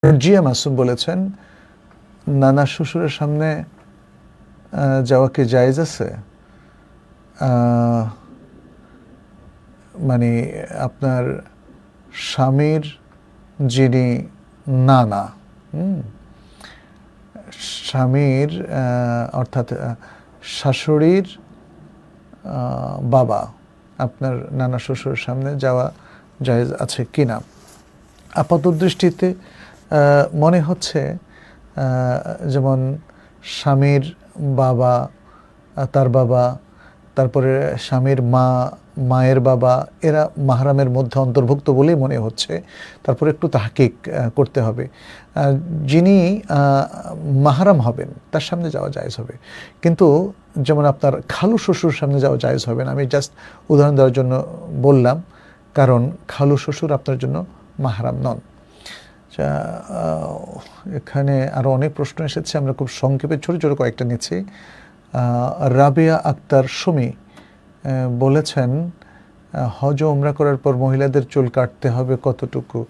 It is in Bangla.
জিয়া মাসুম বলেছেন, নানা শ্বশুরের সামনে যাওয়া কি জায়েজ আছে? মানে আপনার স্বামীর যিনি নানা, স্বামীর অর্থাৎ শাশুড়ির বাবা আপনার নানা শ্বশুরের সামনে যাওয়া জায়েজ আছে কিনা? আপাত দৃষ্টিতে মনে হচ্ছে যেমন স্বামীর বাবা, তার বাবা, তারপরে স্বামীর মা, মায়ের বাবা, এরা মাহরামের মধ্যে অন্তর্ভুক্ত বলেই মনে হচ্ছে। তারপরে একটু তাহকিক করতে হবে। যিনি মাহরাম হবেন তার সামনে যাওয়া জায়েজ হবে, কিন্তু যেমন আপনার খালু শ্বশুর সামনে যাওয়া জায়েজ হবে না। আমি জাস্ট উদাহরণ দেওয়ার জন্য বললাম, কারণ খালু শ্বশুর আপনার জন্য মাহরাম নন। এখানে আরও অনেক প্রশ্ন এসেছে, আমরা খুব সংক্ষেপে ছোটো ছোটো কয়েকটা নিচ্ছি। রাবিয়া আক্তার সুমি বলেছেন, হজ ও উমরা করার পর মহিলাদের চুল কাটতে হবে কতটুকু?